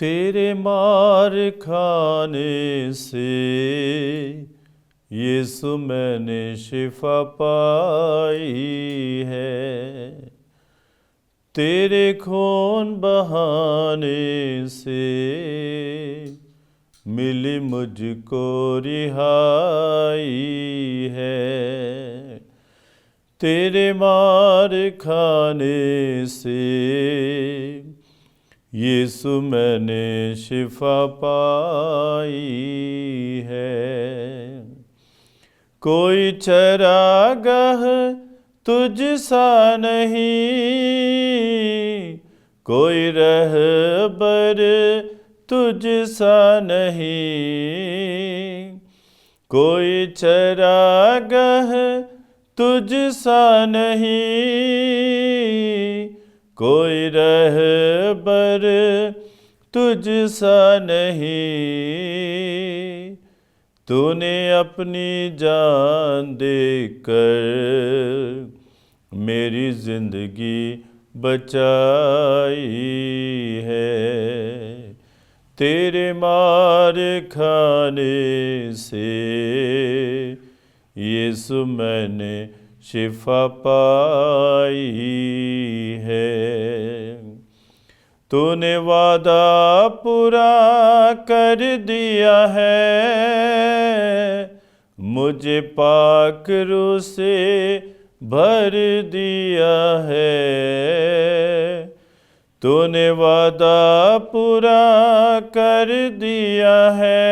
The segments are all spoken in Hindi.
तेरे मार खाने से यीशु मैंने शिफा पाई है। तेरे खून बहाने से मिली मुझको रिहाई है। तेरे मार खाने से यीशु मैंने शिफा पाई है। कोई चरागाह तुझ सा नहीं, कोई रहबर तुझ सा नहीं, कोई चरागाह तुझ सा नहीं, कोई रहबर तुझ सा नहीं। तूने अपनी जान देकर मेरी जिंदगी बचाई है। तेरे मार खाने से यीशु मैंने शिफा पाई है। तूने वादा पूरा कर दिया है, मुझे पाक रूह से भर दिया है। तूने वादा पूरा कर दिया है,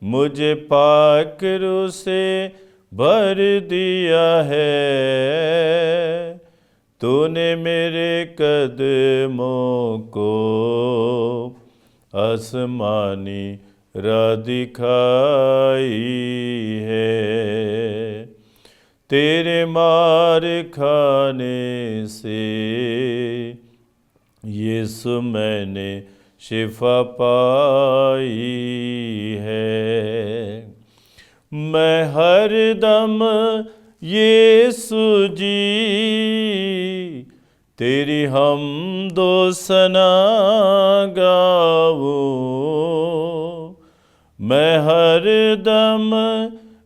मुझे पाक रूह से भर दिया है। तूने मेरे कदमों को आसमानी राह दिखाई है। तेरे मार खाने से यीशु मैंने शिफा पाई है। मैं हर दम यीशु जी तेरी हमदो सना गाऊं। मैं हर दम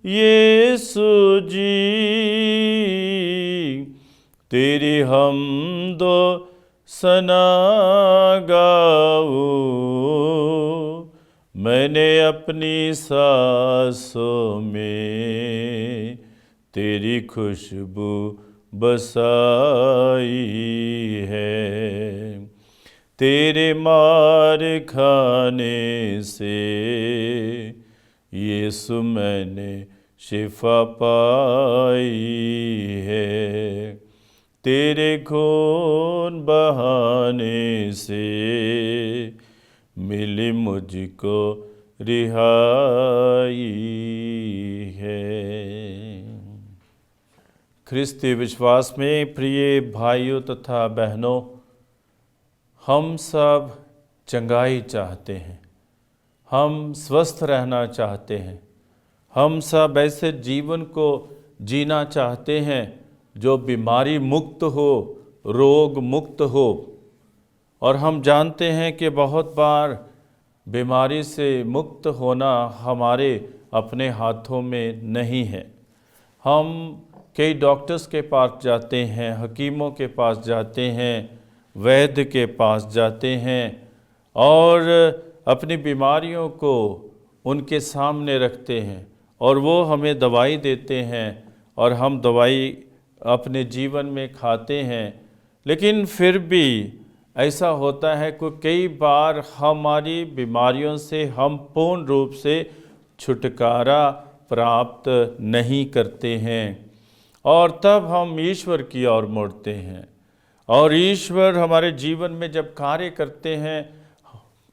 यीशु जी तेरी हमदो सना गाऊं। मैंने अपनी सांसों में तेरी खुशबू बसाई है। तेरे मार खाने से यीशु मैंने शिफा पाई है। तेरे खून बहाने से मिली मुझको रिहाई है। ख्रिस्ती विश्वास में प्रिय भाइयों तथा बहनों, हम सब चंगाई चाहते हैं, हम स्वस्थ रहना चाहते हैं, हम सब ऐसे जीवन को जीना चाहते हैं जो बीमारी मुक्त हो, रोग मुक्त हो। और हम जानते हैं कि बहुत बार बीमारी से मुक्त होना हमारे अपने हाथों में नहीं है। हम कई डॉक्टर्स के पास जाते हैं, हकीमों के पास जाते हैं, वैद्य के पास जाते हैं और अपनी बीमारियों को उनके सामने रखते हैं और वो हमें दवाई देते हैं और हम दवाई अपने जीवन में खाते हैं। लेकिन फिर भी ऐसा होता है कि कई बार हमारी बीमारियों से हम पूर्ण रूप से छुटकारा प्राप्त नहीं करते हैं और तब हम ईश्वर की ओर मुड़ते हैं। और ईश्वर हमारे जीवन में जब कार्य करते हैं,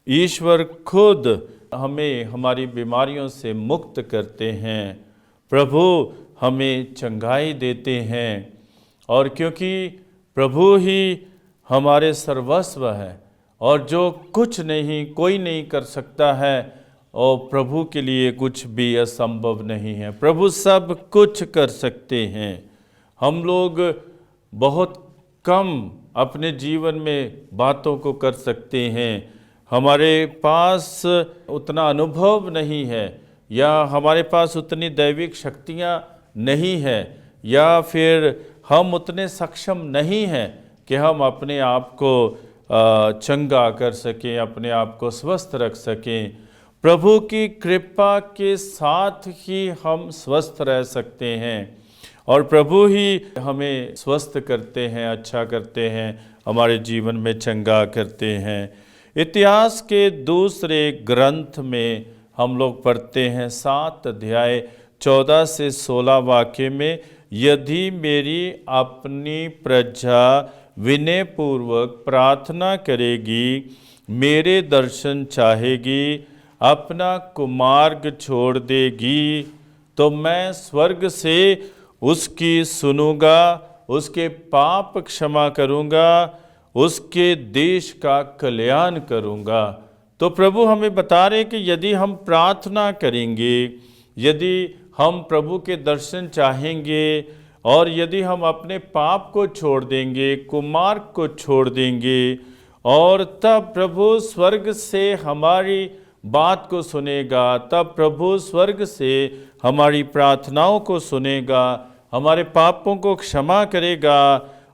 ईश्वर खुद हमें हमारी बीमारियों से मुक्त करते हैं, प्रभु हमें चंगाई देते हैं। और क्योंकि प्रभु ही हमारे सर्वस्व है और जो कुछ नहीं कोई नहीं कर सकता है और प्रभु के लिए कुछ भी असंभव नहीं है। प्रभु सब कुछ कर सकते हैं। हम लोग बहुत कम अपने जीवन में बातों को कर सकते हैं। हमारे पास उतना अनुभव नहीं है, या हमारे पास उतनी दैविक शक्तियाँ नहीं है, या फिर हम उतने सक्षम नहीं हैं कि हम अपने आप को चंगा कर सकें, अपने आप को स्वस्थ रख सकें। प्रभु की कृपा के साथ ही हम स्वस्थ रह सकते हैं, और प्रभु ही हमें स्वस्थ करते हैं, अच्छा करते हैं, हमारे जीवन में चंगा करते हैं। इतिहास के दूसरे ग्रंथ में हम लोग पढ़ते हैं 7 अध्याय 14 से 16 वाक्य में, यदि मेरी अपनी प्रजा विनय पूर्वक प्रार्थना करेगी, मेरे दर्शन चाहेगी, अपना कुमार्ग छोड़ देगी, तो मैं स्वर्ग से उसकी सुनूंगा, उसके पाप क्षमा करूंगा, उसके देश का कल्याण करूंगा। तो प्रभु हमें बता रहे कि यदि हम प्रार्थना करेंगे, यदि हम प्रभु के दर्शन चाहेंगे, और यदि हम अपने पाप को छोड़ देंगे, कुमार्ग को छोड़ देंगे, और तब प्रभु स्वर्ग से हमारी बात को सुनेगा, तब प्रभु स्वर्ग से हमारी प्रार्थनाओं को सुनेगा, हमारे पापों को क्षमा करेगा,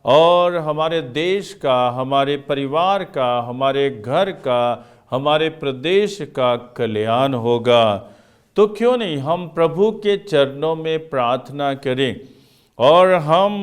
और हमारे देश का, हमारे परिवार का, हमारे घर का, हमारे प्रदेश का कल्याण होगा। तो क्यों नहीं हम प्रभु के चरणों में प्रार्थना करें, और हम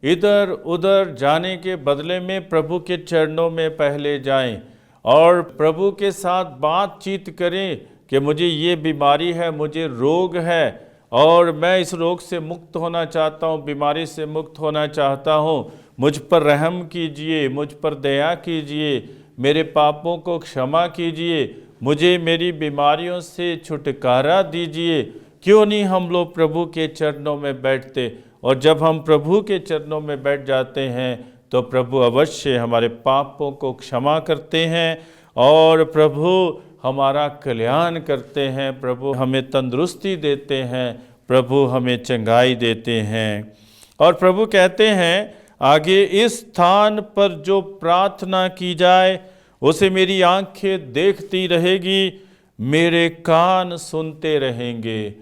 इधर उधर जाने के बदले में प्रभु के चरणों में पहले जाएं, और प्रभु के साथ बातचीत करें कि मुझे ये बीमारी है, मुझे रोग है, और मैं इस रोग से मुक्त होना चाहता हूँ, बीमारी से मुक्त होना चाहता हूँ, मुझ पर रहम कीजिए, मुझ पर दया कीजिए, मेरे पापों को क्षमा कीजिए, मुझे मेरी बीमारियों से छुटकारा दीजिए। क्यों नहीं हम लोग प्रभु के चरणों में बैठते, और जब हम प्रभु के चरणों में बैठ जाते हैं तो प्रभु अवश्य हमारे पापों को क्षमा करते हैं, और प्रभु हमारा कल्याण करते हैं, प्रभु हमें तंदुरुस्ती देते हैं, प्रभु हमें चंगाई देते हैं। और प्रभु कहते हैं आगे, इस स्थान पर जो प्रार्थना की जाए उसे मेरी आंखें देखती रहेगी, मेरे कान सुनते रहेंगे।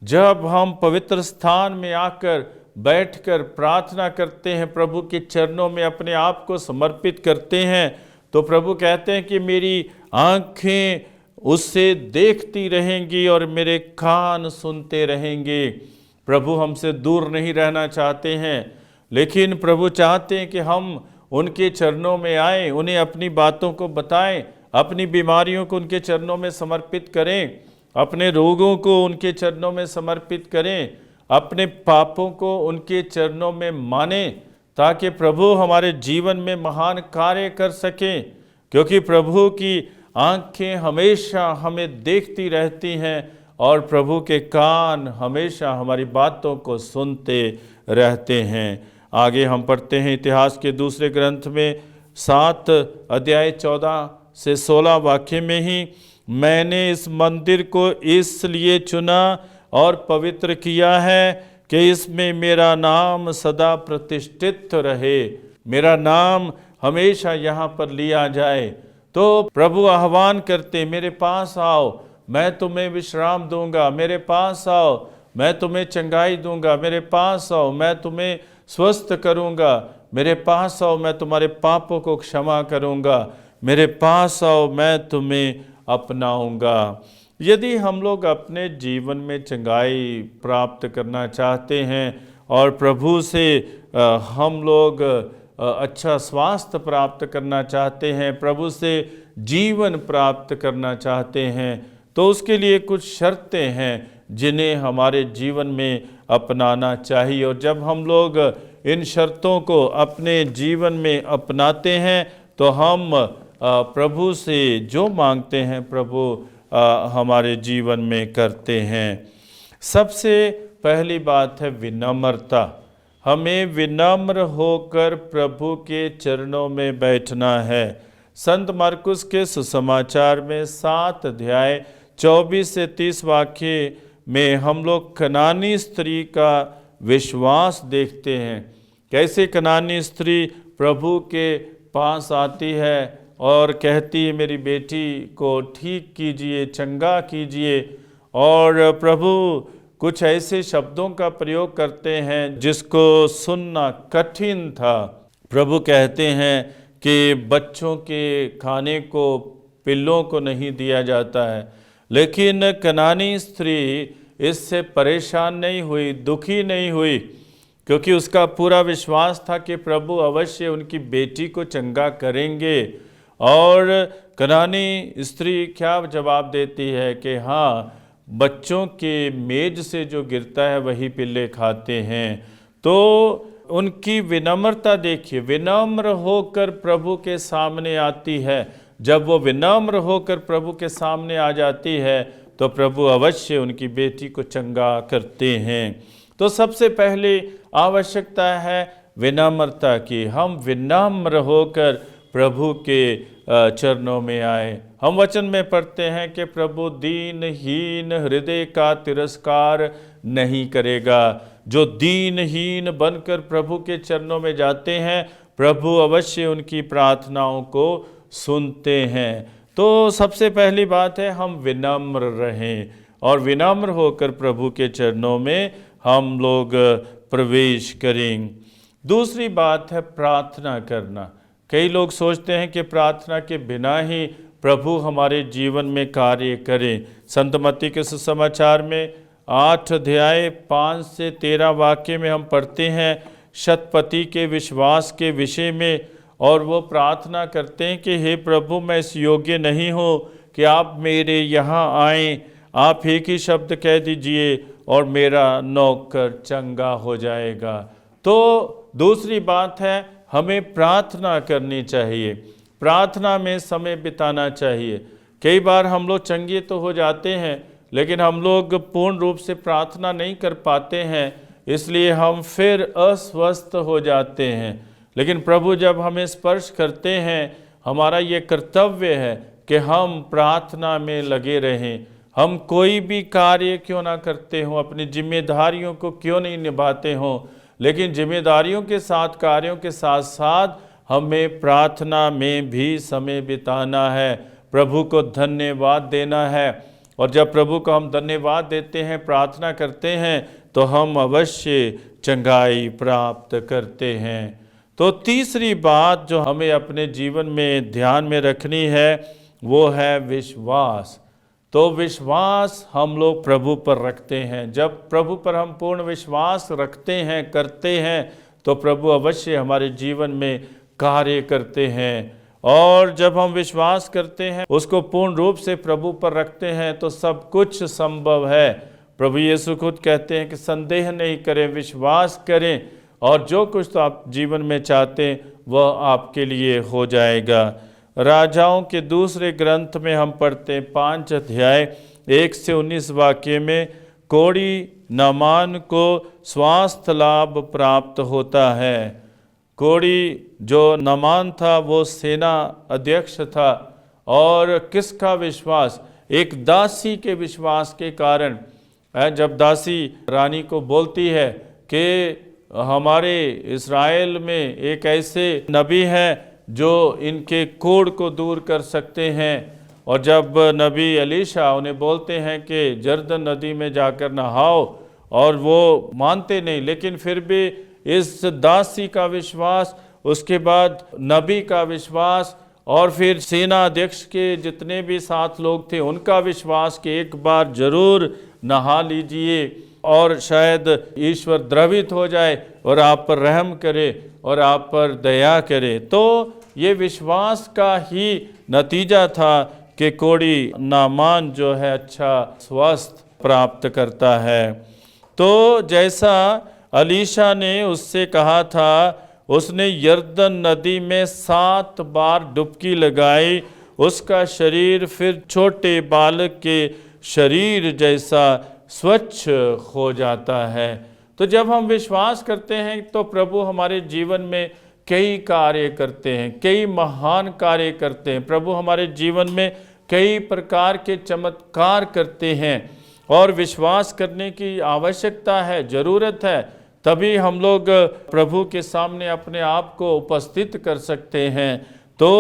जब हम पवित्र स्थान में आकर बैठकर प्रार्थना करते हैं, प्रभु के चरणों में अपने आप को समर्पित करते हैं, तो प्रभु कहते हैं कि मेरी आंखें उससे देखती रहेंगी और मेरे कान सुनते रहेंगे। प्रभु हमसे दूर नहीं रहना चाहते हैं, लेकिन प्रभु चाहते हैं कि हम उनके चरणों में आएं, उन्हें अपनी बातों को बताएं, अपनी बीमारियों को उनके चरणों में समर्पित करें, अपने रोगों को उनके चरणों में समर्पित करें, अपने पापों को उनके चरणों में मानें, ताकि प्रभु हमारे जीवन में महान कार्य कर सकें। क्योंकि प्रभु की आंखें हमेशा हमें देखती रहती हैं, और प्रभु के कान हमेशा हमारी बातों को सुनते रहते हैं। आगे हम पढ़ते हैं इतिहास के दूसरे ग्रंथ में 7 अध्याय 14 से 16 वाक्य में ही, मैंने इस मंदिर को इसलिए चुना और पवित्र किया है कि इसमें मेरा नाम सदा प्रतिष्ठित रहे, मेरा नाम हमेशा यहाँ पर लिया जाए। तो प्रभु आह्वान करते, मेरे पास आओ, मैं तुम्हें विश्राम दूंगा, मेरे पास आओ, मैं तुम्हें चंगाई दूंगा, मेरे पास आओ, मैं तुम्हें स्वस्थ करूंगा, मेरे पास आओ, मैं तुम्हारे पापों को क्षमा करूंगा, मेरे पास आओ, मैं तुम्हें अपनाऊंगा। यदि हम लोग अपने जीवन में चंगाई प्राप्त करना चाहते हैं, और प्रभु से हम लोग अच्छा स्वास्थ्य प्राप्त करना चाहते हैं, प्रभु से जीवन प्राप्त करना चाहते हैं, तो उसके लिए कुछ शर्तें हैं जिन्हें हमारे जीवन में अपनाना चाहिए। और जब हम लोग इन शर्तों को अपने जीवन में अपनाते हैं, तो हम प्रभु से जो मांगते हैं प्रभु हमारे जीवन में करते हैं। सबसे पहली बात है विनम्रता। हमें विनम्र होकर प्रभु के चरणों में बैठना है। संत मरकुस के सुसमाचार में 7 अध्याय 24 से 30 वाक्य में हम लोग कनानी स्त्री का विश्वास देखते हैं। कैसे कनानी स्त्री प्रभु के पास आती है और कहती है मेरी बेटी को ठीक कीजिए, चंगा कीजिए, और प्रभु कुछ ऐसे शब्दों का प्रयोग करते हैं जिसको सुनना कठिन था। प्रभु कहते हैं कि बच्चों के खाने को पिल्लों को नहीं दिया जाता है, लेकिन कनानी स्त्री इससे परेशान नहीं हुई, दुखी नहीं हुई, क्योंकि उसका पूरा विश्वास था कि प्रभु अवश्य उनकी बेटी को चंगा करेंगे। और कनानी स्त्री क्या जवाब देती है कि हाँ, बच्चों के मेज से जो गिरता है वही पिल्ले खाते हैं। तो उनकी विनम्रता देखिए, विनम्र होकर प्रभु के सामने आती है। जब वो विनम्र होकर प्रभु के सामने आ जाती है तो प्रभु अवश्य उनकी बेटी को चंगा करते हैं। तो सबसे पहले आवश्यकता है विनम्रता की। हम विनम्र होकर प्रभु के चरणों में आए। हम वचन में पढ़ते हैं कि प्रभु दीनहीन हृदय का तिरस्कार नहीं करेगा। जो दीनहीन बनकर प्रभु के चरणों में जाते हैं, प्रभु अवश्य उनकी प्रार्थनाओं को सुनते हैं। तो सबसे पहली बात है हम विनम्र रहें, और विनम्र होकर प्रभु के चरणों में हम लोग प्रवेश करें। दूसरी बात है प्रार्थना करना। कई लोग सोचते हैं कि प्रार्थना के बिना ही प्रभु हमारे जीवन में कार्य करें। संत मत्ती के सुसमाचार में 8 अध्याय 5 से 13 वाक्य में हम पढ़ते हैं शतपति के विश्वास के विषय में, और वो प्रार्थना करते हैं कि हे प्रभु, मैं इस योग्य नहीं हूँ कि आप मेरे यहाँ आएँ, आप एक ही शब्द कह दीजिए और मेरा नौकर चंगा हो जाएगा। तो दूसरी बात है हमें प्रार्थना करनी चाहिए, प्रार्थना में समय बिताना चाहिए। कई बार हम लोग चंगे तो हो जाते हैं, लेकिन हम लोग पूर्ण रूप से प्रार्थना नहीं कर पाते हैं, इसलिए हम फिर अस्वस्थ हो जाते हैं। लेकिन प्रभु जब हमें स्पर्श करते हैं, हमारा ये कर्तव्य है कि हम प्रार्थना में लगे रहें। हम कोई भी कार्य क्यों ना करते हों, अपनी जिम्मेदारियों को क्यों नहीं निभाते हों, लेकिन जिम्मेदारियों के साथ, कार्यों के साथ साथ हमें प्रार्थना में भी समय बिताना है, प्रभु को धन्यवाद देना है। और जब प्रभु को हम धन्यवाद देते हैं, प्रार्थना करते हैं, तो हम अवश्य चंगाई प्राप्त करते हैं। तो तीसरी बात जो हमें अपने जीवन में ध्यान में रखनी है वो है विश्वास। तो विश्वास हम लोग प्रभु पर रखते हैं। जब प्रभु पर हम पूर्ण विश्वास रखते हैं, करते हैं, तो प्रभु अवश्य हमारे जीवन में कार्य करते हैं। और जब हम विश्वास करते हैं, उसको पूर्ण रूप से प्रभु पर रखते हैं, तो सब कुछ संभव है। प्रभु यीशु खुद कहते हैं कि संदेह नहीं करें, विश्वास करें, और जो कुछ तो आप जीवन में चाहते हैं वह आपके लिए हो जाएगा। राजाओं के दूसरे ग्रंथ में हम पढ़ते हैं 5 अध्याय 1 से 19 वाक्य में, कोढ़ी नामान को स्वास्थ्य लाभ प्राप्त होता है। कोढ़ी जो नामान था वो सेना अध्यक्ष था, और किसका विश्वास? एक दासी के विश्वास के कारण। जब दासी रानी को बोलती है कि हमारे इस्राएल में एक ऐसे नबी हैं जो इनके कोढ़ को दूर कर सकते हैं, और जब नबी एलीशा उन्हें बोलते हैं कि जर्दन नदी में जाकर नहाओ, और वो मानते नहीं, लेकिन फिर भी इस दासी का विश्वास, उसके बाद नबी का विश्वास, और फिर सेना अध्यक्ष के जितने भी साथ लोग थे उनका विश्वास कि एक बार जरूर नहा लीजिए और शायद ईश्वर द्रवित हो जाए और आप पर रहम करे और आप पर दया करे। तो ये विश्वास का ही नतीजा था कि कोढ़ी नामान जो है अच्छा स्वास्थ्य प्राप्त करता है। तो जैसा एलीशा ने उससे कहा था, उसने यरदन नदी में 7 बार डुबकी लगाई, उसका शरीर फिर छोटे बालक के शरीर जैसा स्वच्छ हो जाता है। तो जब हम विश्वास करते हैं तो प्रभु हमारे जीवन में कई कार्य करते हैं, कई महान कार्य करते हैं। प्रभु हमारे जीवन में कई प्रकार के चमत्कार करते हैं, और विश्वास करने की आवश्यकता है, ज़रूरत है। तभी हम लोग प्रभु के सामने अपने आप को उपस्थित कर सकते हैं। तो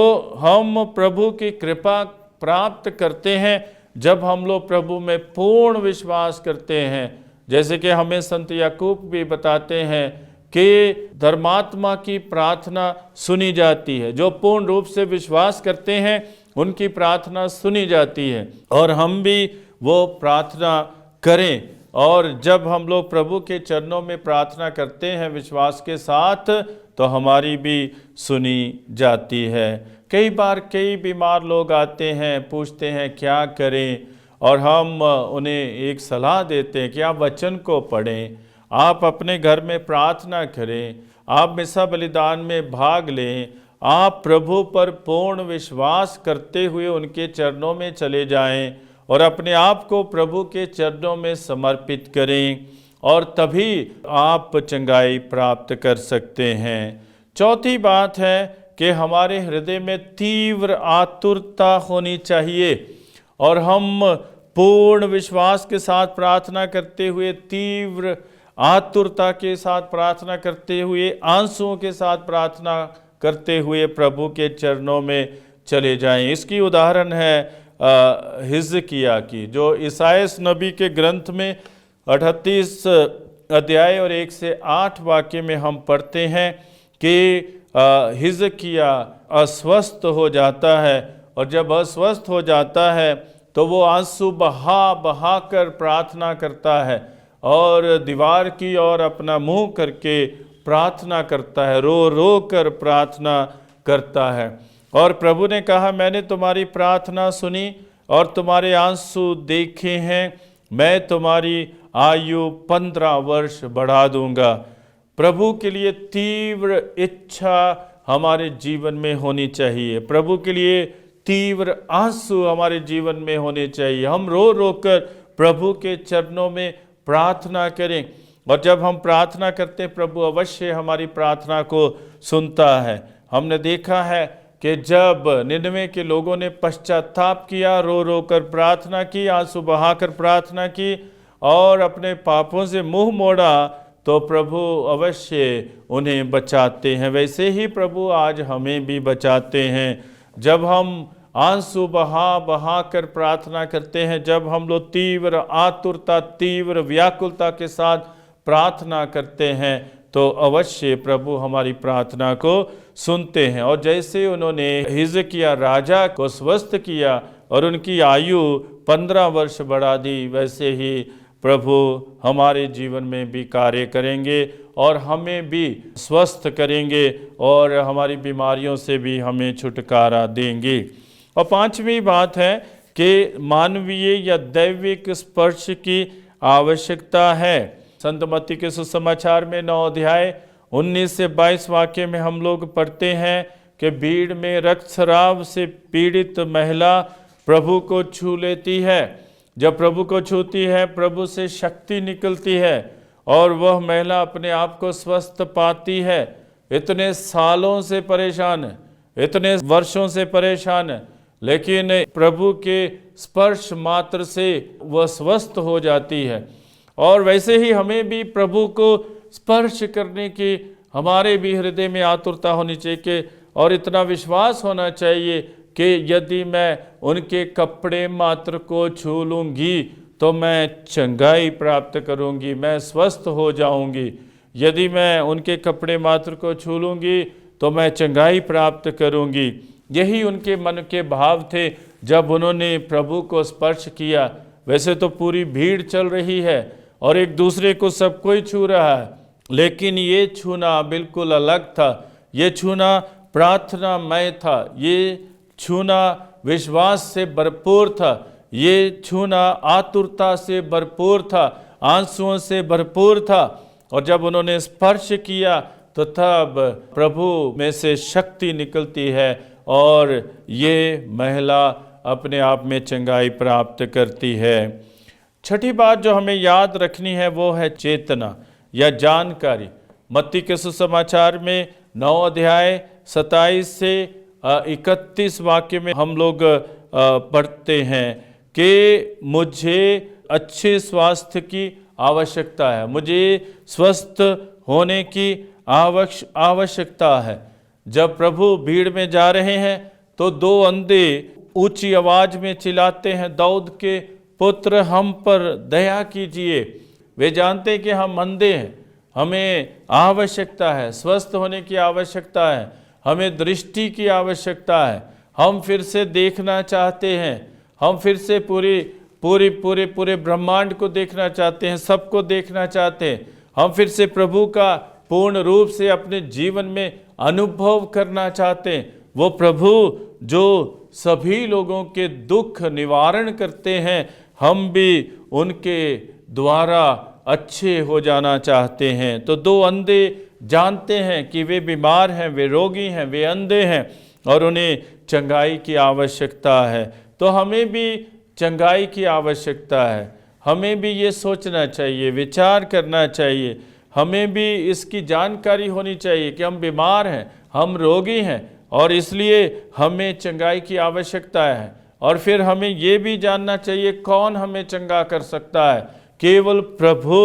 हम प्रभु की कृपा प्राप्त करते हैं जब हम लोग प्रभु में पूर्ण विश्वास करते हैं। जैसे कि हमें संत याकूब भी बताते हैं कि धर्मात्मा की प्रार्थना सुनी जाती है, जो पूर्ण रूप से विश्वास करते हैं उनकी प्रार्थना सुनी जाती है। और हम भी वो प्रार्थना करें। और जब हम लोग प्रभु के चरणों में प्रार्थना करते हैं विश्वास के साथ, तो हमारी भी सुनी जाती है। कई बार कई बीमार लोग आते हैं, पूछते हैं क्या करें, और हम उन्हें एक सलाह देते हैं कि आप वचन को पढ़ें, आप अपने घर में प्रार्थना करें, आप मिसा बलिदान में भाग लें, आप प्रभु पर पूर्ण विश्वास करते हुए उनके चरणों में चले जाएं और अपने आप को प्रभु के चरणों में समर्पित करें, और तभी आप चंगाई प्राप्त कर सकते हैं। चौथी बात है कि हमारे हृदय में तीव्र आतुरता होनी चाहिए, और हम पूर्ण विश्वास के साथ प्रार्थना करते हुए, तीव्र आतुरता के साथ प्रार्थना करते हुए, आंसुओं के साथ प्रार्थना करते हुए प्रभु के चरणों में चले जाएं। इसकी उदाहरण है हिजकिय्याह की, जो ईसायाह नबी के ग्रंथ में 38 अध्याय और 1 से 8 वाक्य में हम पढ़ते हैं कि हिजकिय्याह अस्वस्थ हो जाता है, और जब अस्वस्थ हो जाता है तो वो आंसू बहा बहा कर प्रार्थना करता है, और दीवार की ओर अपना मुंह करके प्रार्थना करता है, रो रो कर प्रार्थना करता है। और प्रभु ने कहा, मैंने तुम्हारी प्रार्थना सुनी और तुम्हारे आंसू देखे हैं, मैं तुम्हारी आयु 15 वर्ष बढ़ा दूंगा। प्रभु के लिए तीव्र इच्छा हमारे जीवन में होनी चाहिए, प्रभु के लिए तीव्र आंसू हमारे जीवन में होने चाहिए। हम रो रो कर प्रभु के चरणों में प्रार्थना करें, और जब हम प्रार्थना करते हैं प्रभु अवश्य हमारी प्रार्थना को सुनता है। हमने देखा है कि जब निनवे के लोगों ने पश्चाताप किया, रो रो कर प्रार्थना की, आंसू बहाकर प्रार्थना की और अपने पापों से मुंह मोड़ा, तो प्रभु अवश्य उन्हें बचाते हैं। वैसे ही प्रभु आज हमें भी बचाते हैं। जब हम आंसू बहा बहा कर प्रार्थना करते हैं, जब हम लोग तीव्र आतुरता, तीव्र व्याकुलता के साथ प्रार्थना करते हैं, तो अवश्य प्रभु हमारी प्रार्थना को सुनते हैं। और जैसे उन्होंने हिजकिय्याह राजा को स्वस्थ किया और उनकी आयु 15 वर्ष बढ़ा दी, वैसे ही प्रभु हमारे जीवन में भी कार्य करेंगे और हमें भी स्वस्थ करेंगे और हमारी बीमारियों से भी हमें छुटकारा देंगे। और पांचवी बात है कि मानवीय या दैविक स्पर्श की आवश्यकता है। संत मत्ती के सुसमाचार में 9 अध्याय 19 से 22 वाक्य में हम लोग पढ़ते हैं कि भीड़ में रक्तस्राव से पीड़ित महिला प्रभु को छू लेती है। जब प्रभु को छूती है, प्रभु से शक्ति निकलती है और वह महिला अपने आप को स्वस्थ पाती है। इतने सालों से परेशान है, इतने वर्षों से परेशान है, लेकिन प्रभु के स्पर्श मात्र से वह स्वस्थ हो जाती है। और वैसे ही हमें भी प्रभु को स्पर्श करने की हमारे भी हृदय में आतुरता होनी चाहिए और इतना विश्वास होना चाहिए कि यदि मैं उनके कपड़े मात्र को छू लूँगी तो मैं चंगाई प्राप्त करूँगी, मैं स्वस्थ हो जाऊँगी। यदि मैं उनके कपड़े मात्र को छू लूँगी तो मैं चंगाई प्राप्त करूँगी। यही उनके मन के भाव थे जब उन्होंने प्रभु को स्पर्श किया। वैसे तो पूरी भीड़ चल रही है और एक दूसरे को सब कोई छू रहा है, लेकिन ये छूना बिल्कुल अलग था। ये छूना प्रार्थनामय था, ये छूना विश्वास से भरपूर था, ये छूना आतुरता से भरपूर था, आंसुओं से भरपूर था। और जब उन्होंने स्पर्श किया तो तब प्रभु में से शक्ति निकलती है और ये महिला अपने आप में चंगाई प्राप्त करती है। छठी बात जो हमें याद रखनी है वो है चेतना या जानकारी। मत्ती के सुसमाचार में 9 अध्याय 27 से 31 वाक्य में हम लोग पढ़ते हैं कि मुझे अच्छे स्वास्थ्य की आवश्यकता है, मुझे स्वस्थ होने की आवश्यकता है। जब प्रभु भीड़ में जा रहे हैं तो दो अंधे ऊंची आवाज में चिल्लाते हैं, दाऊद के पुत्र हम पर दया कीजिए। वे जानते हैं कि हम अंधे हैं, हमें आवश्यकता है, स्वस्थ होने की आवश्यकता है, हमें दृष्टि की आवश्यकता है। हम फिर से देखना चाहते हैं, हम फिर से पूरे ब्रह्मांड को देखना चाहते हैं, सबको देखना चाहते हैं। हम फिर से प्रभु का पूर्ण रूप से अपने जीवन में अनुभव करना चाहते हैं। वो प्रभु जो सभी लोगों के दुख निवारण करते हैं, हम भी उनके द्वारा अच्छे हो जाना चाहते हैं। तो दो अंधे जानते हैं कि वे बीमार हैं, वे रोगी हैं, वे अंधे हैं और उन्हें चंगाई की आवश्यकता है। तो हमें भी चंगाई की आवश्यकता है। हमें भी ये सोचना चाहिए, विचार करना चाहिए, हमें भी इसकी जानकारी होनी चाहिए कि हम बीमार हैं, हम रोगी हैं और इसलिए हमें चंगाई की आवश्यकता है। और फिर हमें ये भी जानना चाहिए कौन हमें चंगा कर सकता है। केवल प्रभु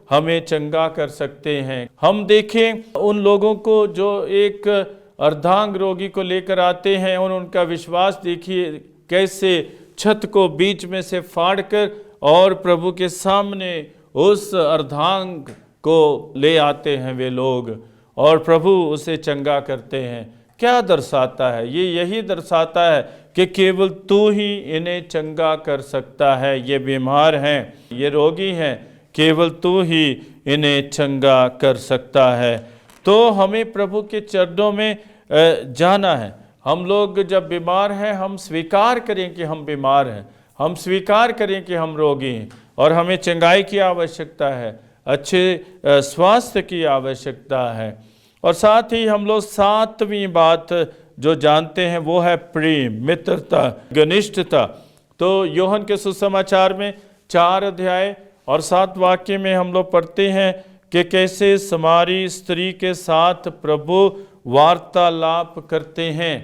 हमें चंगा कर सकते हैं। हम देखें उन लोगों को जो एक अर्धांग रोगी को लेकर आते हैं और उनका विश्वास देखिए, कैसे छत को बीच में से फाड़कर और प्रभु के सामने उस अर्धांग को ले आते हैं वे लोग, और प्रभु उसे चंगा करते हैं। क्या दर्शाता है ये? यही दर्शाता है कि केवल तू ही इन्हें चंगा कर सकता है। ये बीमार हैं, ये रोगी हैं, केवल तू ही इन्हें चंगा कर सकता है। तो हमें प्रभु के चरणों में जाना है। हम लोग जब बीमार हैं, हम स्वीकार करें कि हम बीमार हैं, हम स्वीकार करें कि हम रोगी हैं और हमें चंगाई की आवश्यकता है, अच्छे स्वास्थ्य की आवश्यकता है। और साथ ही हम लोग सातवीं बात जो जानते हैं वो है प्रेम, मित्रता, घनिष्ठता। तो यूहन्ना के सुसमाचार में 4 अध्याय और 7 वाक्य में हम लोग पढ़ते हैं कि कैसे समारी स्त्री के साथ प्रभु वार्तालाप करते हैं।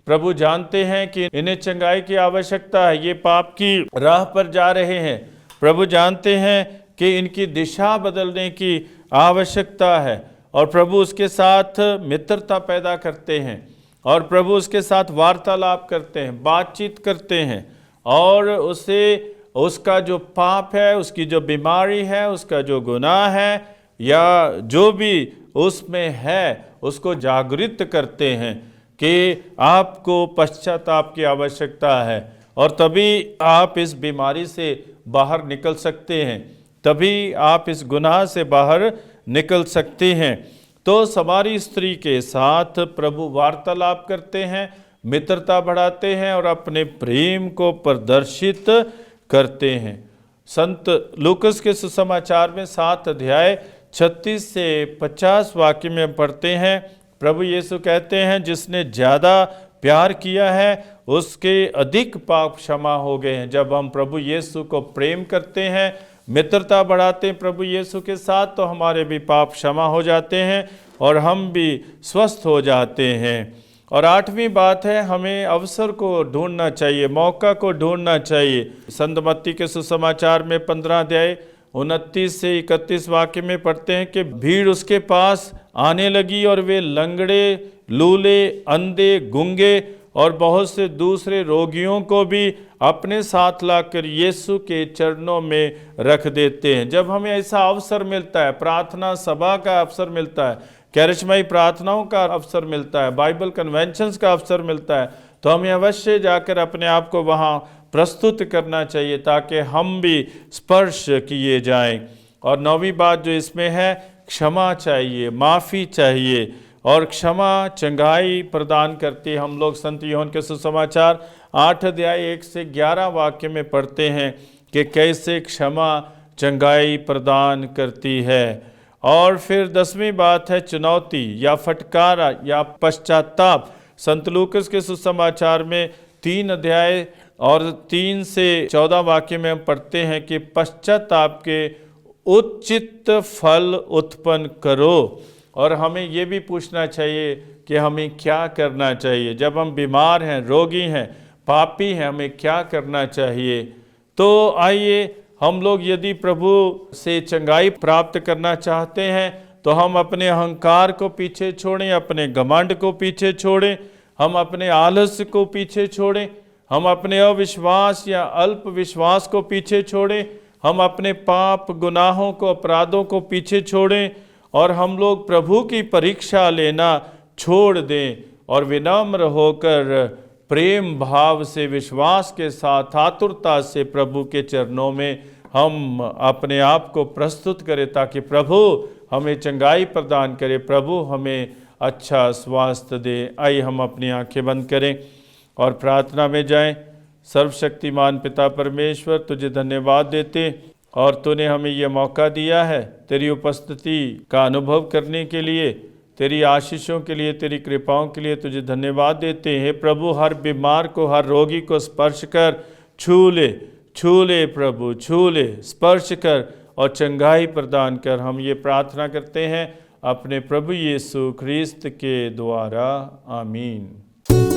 प्रभु जानते हैं कि इन्हें चंगाई की आवश्यकता है, ये पाप की राह पर जा रहे हैं। प्रभु जानते हैं कि इनकी दिशा बदलने की आवश्यकता है और प्रभु उसके साथ मित्रता पैदा करते हैं और प्रभु उसके साथ वार्तालाप करते हैं, बातचीत करते हैं और उसे उसका जो पाप है, उसकी जो बीमारी है, उसका जो गुनाह है या जो भी उसमें है उसको जागृत करते हैं कि आपको पश्चाताप की आवश्यकता है और तभी आप इस बीमारी से बाहर निकल सकते हैं, तभी आप इस गुनाह से बाहर निकल सकते हैं। तो समारी स्त्री के साथ प्रभु वार्तालाप करते हैं, मित्रता बढ़ाते हैं और अपने प्रेम को प्रदर्शित करते हैं। संत लूकस के सुसमाचार में 7 अध्याय 36 से 50 वाक्य में पढ़ते हैं, प्रभु यीशु कहते हैं जिसने ज़्यादा प्यार किया है उसके अधिक पाप क्षमा हो गए हैं। जब हम प्रभु यीशु को प्रेम करते हैं, मित्रता बढ़ाते हैं प्रभु यीशु के साथ, तो हमारे भी पाप क्षमा हो जाते हैं और हम भी स्वस्थ हो जाते हैं। और 8वीं बात है, हमें अवसर को ढूंढना चाहिए, मौका को ढूंढना चाहिए। संत मत्ती के सुसमाचार में 15 अध्याय 29 से 31 वाक्य में पढ़ते हैं कि भीड़ उसके पास आने लगी और वे लंगड़े, लूले, अंधे, गूंगे और बहुत से दूसरे रोगियों को भी अपने साथ लाकर यीशु के चरणों में रख देते हैं। जब हमें ऐसा अवसर मिलता है, प्रार्थना सभा का अवसर मिलता है, कैरिश्माई प्रार्थनाओं का अवसर मिलता है, बाइबल कन्वेंशंस का अवसर मिलता है, तो हमें अवश्य जाकर अपने आप को वहाँ प्रस्तुत करना चाहिए ताकि हम भी स्पर्श किए जाएं। और 9वीं बात जो इसमें है, क्षमा चाहिए, माफ़ी चाहिए और क्षमा चंगाई प्रदान करती है। हम लोग संत यूहन्ना के सुसमाचार 8 अध्याय 1 से 11 वाक्य में पढ़ते हैं कि कैसे क्षमा चंगाई प्रदान करती है। और फिर 10वीं बात है चुनौती या फटकारा या पश्चाताप। संत लूकस के सुसमाचार में 3 अध्याय और 3 से 14 वाक्य में हम पढ़ते हैं कि पश्चाताप के उचित फल उत्पन्न करो। और हमें ये भी पूछना चाहिए कि हमें क्या करना चाहिए जब हम बीमार हैं, रोगी हैं, पापी हैं, हमें क्या करना चाहिए। तो आइए हम लोग यदि प्रभु से चंगाई प्राप्त करना चाहते हैं तो हम अपने अहंकार को पीछे छोड़ें, अपने घमंड को पीछे छोड़ें, हम अपने आलस्य को पीछे छोड़ें, हम अपने अविश्वास या अल्प विश्वास को पीछे छोड़ें, हम अपने पाप गुनाहों को अपराधों को पीछे छोड़ें और हम लोग प्रभु की परीक्षा लेना छोड़ दें और विनम्र होकर प्रेम भाव से विश्वास के साथ आतुरता से प्रभु के चरणों में हम अपने आप को प्रस्तुत करें ताकि प्रभु हमें चंगाई प्रदान करे, प्रभु हमें अच्छा स्वास्थ्य दे। आइए हम अपनी आंखें बंद करें और प्रार्थना में जाएं। सर्वशक्तिमान पिता परमेश्वर, तुझे धन्यवाद देते और तूने हमें यह मौका दिया है तेरी उपस्थिति का अनुभव करने के लिए, तेरी आशीषों के लिए, तेरी कृपाओं के लिए तुझे धन्यवाद देते हैं। प्रभु हर बीमार को, हर रोगी को स्पर्श कर, छू ले प्रभु, छू ले, स्पर्श कर और चंगाई प्रदान कर। हम ये प्रार्थना करते हैं अपने प्रभु यीशु ख्रिस्त के द्वारा, आमीन।